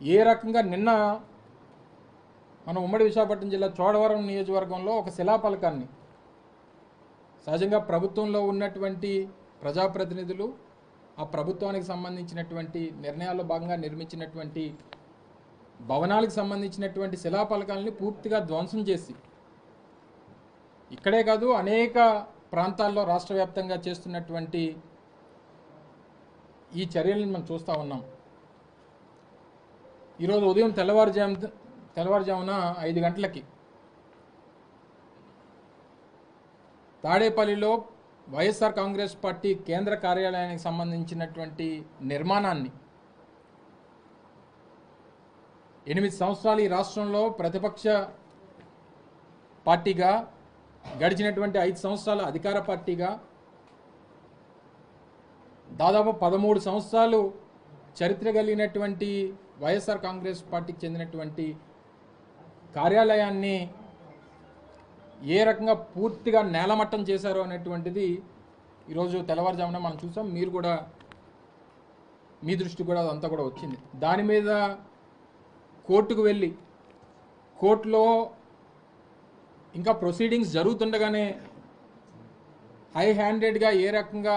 ఏ రకంగా నిన్న మన ఉమ్మడి విశాఖపట్నం జిల్లా చోడవరం నియోజకవర్గంలో ఒక శిలాఫలకాన్ని సహజంగా ప్రభుత్వంలో ఉన్నటువంటి ప్రజాప్రతినిధులు ఆ ప్రభుత్వానికి సంబంధించినటువంటి నిర్ణయాల్లో భాగంగా నిర్మించినటువంటి భవనాలకు సంబంధించినటువంటి శిలాఫలకాలని పూర్తిగా ధ్వంసం చేసి ఇక్కడే కాదు అనేక ప్రాంతాల్లో రాష్ట్ర వ్యాప్తంగా చేస్తున్నటువంటి ఈ చర్యలను మనం చూస్తూ ఉన్నాం. ఈరోజు ఉదయం తెల్లవారుజామున 5 గంటలకి తాడేపల్లిలో వైఎస్ఆర్ కాంగ్రెస్ పార్టీ కేంద్ర కార్యాలయానికి సంబంధించినటువంటి నిర్మాణాన్ని 8 సంవత్సరాలు ఈ రాష్ట్రంలో ప్రతిపక్ష పార్టీగా, గడిచినటువంటి 5 సంవత్సరాల అధికార పార్టీగా, దాదాపు 13 సంవత్సరాలు చరిత్ర కలిగినటువంటి వైఎస్ఆర్ కాంగ్రెస్ పార్టీకి చెందినటువంటి కార్యాలయాన్ని ఏ రకంగా పూర్తిగా నేలమట్టం చేశారో అనేటువంటిది ఈరోజు తెల్లవారుజామున మనం చూసాం. మీరు కూడా మీ దృష్టి కూడా అదంతా కూడా వచ్చింది. దాని మీద కోర్టుకు వెళ్ళి కోర్టులో ఇంకా ప్రొసీడింగ్స్ జరుగుతుండగానే హై హ్యాండెడ్గా ఏ రకంగా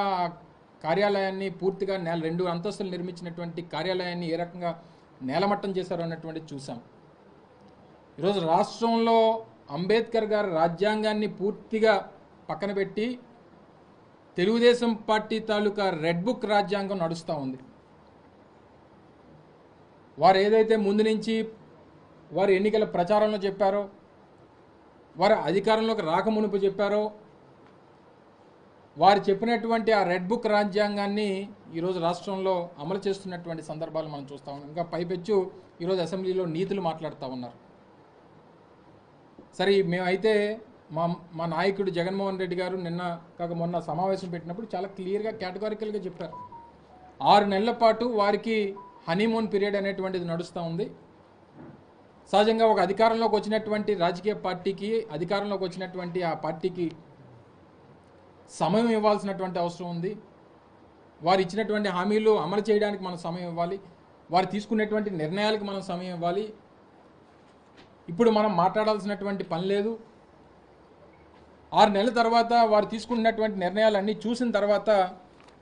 కార్యాలయాన్ని పూర్తిగా 2 అంతస్తులు నిర్మించినటువంటి కార్యాలయాన్ని ఏ రకంగా నేలమట్టం చేశారు అన్నటువంటిది చూసాం. ఈరోజు రాష్ట్రంలో అంబేద్కర్ గారి రాజ్యాంగాన్ని పూర్తిగా పక్కన పెట్టి తెలుగుదేశం పార్టీ తాలూకా రెడ్ బుక్ రాజ్యాంగం నడుస్తూ ఉంది. వారు ఏదైతే ముందు నుంచి వారు ఎన్నికల ప్రచారంలో చెప్పారో, వారు అధికారంలోకి రాకమునుపు చెప్పారో, వారు చెప్పినటువంటి ఆ రెడ్ బుక్ రాజ్యాంగాన్ని ఈరోజు రాష్ట్రంలో అమలు చేస్తున్నటువంటి సందర్భాలు మనం చూస్తూ ఉన్నాం. ఇంకా పైపెచ్చు ఈరోజు అసెంబ్లీలో నీతులు మాట్లాడుతూ ఉన్నారు. సరే, మేమైతే మా నాయకుడు జగన్మోహన్ రెడ్డి గారు మొన్న సమావేశం పెట్టినప్పుడు చాలా క్లియర్గా కేటగారికల్గా చెప్పారు. 6 నెలల పాటు వారికి హనీమూన్ పీరియడ్ అనేటువంటిది నడుస్తూ ఉంది. సహజంగా ఒక అధికారంలోకి వచ్చినటువంటి రాజకీయ పార్టీకి, అధికారంలోకి వచ్చినటువంటి ఆ పార్టీకి సమయం ఇవ్వాల్సినటువంటి అవసరం ఉంది. వారు ఇచ్చినటువంటి హామీలు అమలు చేయడానికి మనం సమయం ఇవ్వాలి. వారు తీసుకునేటువంటి నిర్ణయాలకు మనం సమయం ఇవ్వాలి. ఇప్పుడు మనం మాట్లాడాల్సినటువంటి పని లేదు. 6 నెలల తర్వాత వారు తీసుకున్నటువంటి నిర్ణయాలన్నీ చూసిన తర్వాత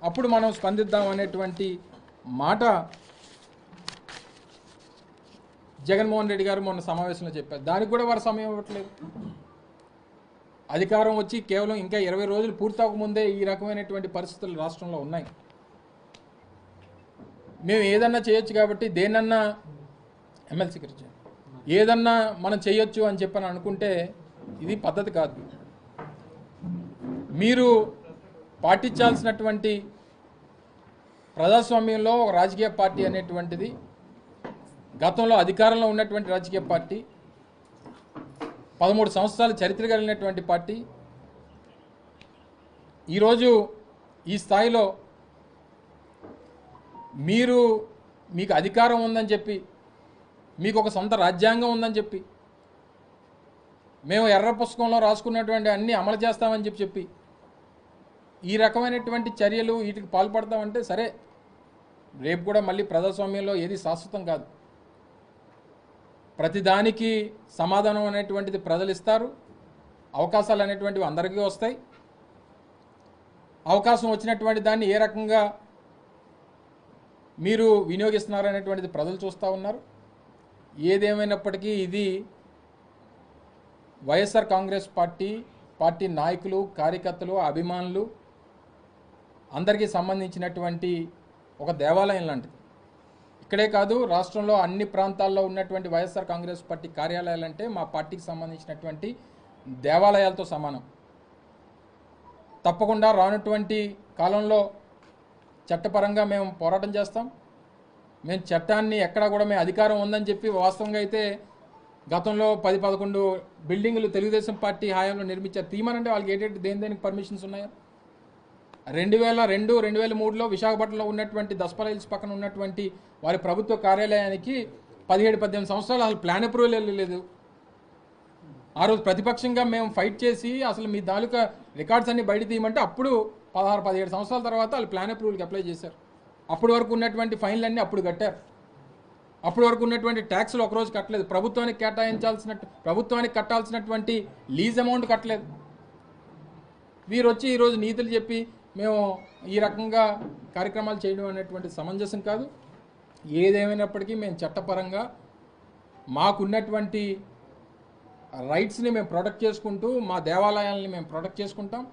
అప్పుడు మనం స్పందిద్దాం అనేటువంటి మాట జగన్మోహన్ రెడ్డి గారు మొన్న సమావేశంలో చెప్పారు. దానికి కూడా వారు సమయం ఇవ్వట్లేదు. అధికారం వచ్చి కేవలం ఇంకా 20 రోజులు పూర్తవకముందే ఈ రకమైనటువంటి పరిస్థితులు రాష్ట్రంలో ఉన్నాయి. మేము ఏదన్నా చేయొచ్చు కాబట్టి దేన్నన్నా ఎమ్మెల్సీ గారు ఏదన్నా మనం చేయొచ్చు అని చెప్పని అనుకుంటే ఇది పద్ధతి కాదు. మీరు పాటించాల్సినటువంటి ప్రజాస్వామ్యంలో ఒక రాజకీయ పార్టీ అనేటువంటిది, గతంలో అధికారంలో ఉన్నటువంటి రాజకీయ పార్టీ, 13 సంవత్సరాలు చరిత్ర కలిగినటువంటి పార్టీ, ఈరోజు ఈ స్థాయిలో మీకు అధికారం ఉందని చెప్పి, మీకు ఒక సొంత రాజ్యాంగం ఉందని చెప్పి, మేము ఎర్ర పుస్తకంలో రాసుకున్నటువంటి అన్నీ అమలు చేస్తామని చెప్పి ఈ రకమైనటువంటి చర్యలు వీటికి పాల్పడతామంటే సరే, రేపు కూడా మళ్ళీ ప్రజాస్వామ్యంలో ఏది శాశ్వతం కాదు. ప్రతిదానికి సమాధానం అనేటువంటిది ప్రజలు ఇస్తారు. అవకాశాలు అనేటువంటివి అందరికీ వస్తాయి. అవకాశం వచ్చినటువంటి దాన్ని ఏ రకంగా మీరు వినియోగిస్తున్నారు అనేటువంటిది ప్రజలు చూస్తూ ఉన్నారు. ఏదేమైనప్పటికీ ఇది వైఎస్ఆర్ కాంగ్రెస్ పార్టీ నాయకులు, కార్యకర్తలు, అభిమానులు అందరికీ సంబంధించినటువంటి ఒక దేవాలయం లాంటిది. ఇక్కడే కాదు, రాష్ట్రంలో అన్ని ప్రాంతాల్లో ఉన్నటువంటి వైఎస్ఆర్ కాంగ్రెస్ పార్టీ కార్యాలయాలంటే మా పార్టీకి సంబంధించినటువంటి దేవాలయాలతో సమానం. తప్పకుండా రానటువంటి కాలంలో చట్టపరంగా మేము పోరాటం చేస్తాం. మేము చట్టాన్ని ఎక్కడా కూడా మేము అధికారం ఉందని చెప్పి, వాస్తవంగా అయితే గతంలో 10-11 బిల్డింగులు తెలుగుదేశం పార్టీ హయాంలో నిర్మించారు. తీయమనంటే వాళ్ళకి ఏంటంటే దేనికి పర్మిషన్స్ ఉన్నాయో. 2002, 2003లో విశాఖపట్నంలో ఉన్నటువంటి దస్పల్ హిల్స్ పక్కన ఉన్నటువంటి వారి ప్రభుత్వ కార్యాలయానికి 17-18 సంవత్సరాలు అసలు ప్లాన్ అప్రూవల్ లేదు. ఆ రోజు ప్రతిపక్షంగా మేము ఫైట్ చేసి అసలు మీ తాలూకా రికార్డ్స్ అన్ని బయట తీయమంటే అప్పుడు 16-17 సంవత్సరాల తర్వాత వాళ్ళు ప్లాన్ అప్రూవల్కి అప్లై చేశారు. అప్పటి వరకు ఉన్నటువంటి ఫైన్లన్నీ అప్పుడు కట్టారు. అప్పటి వరకు ఉన్నటువంటి ట్యాక్స్లు ఒకరోజు కట్టలేదు, ప్రభుత్వానికి కట్టాల్సినటువంటి లీజ్ అమౌంట్ కట్టలేదు. వీరు వచ్చి ఈరోజు నీతులు చెప్పి మేము ఈ రకంగా కార్యక్రమాలు చేయడం అనేటువంటి సమంజసం కాదు. ఏదేమైనప్పటికీ మేము చట్టపరంగా మాకున్నటువంటి రైట్స్ని మేము ప్రొటెక్ట్ చేసుకుంటూ మా దేవాలయాలని మేము ప్రొటెక్ట్ చేసుకుంటాం.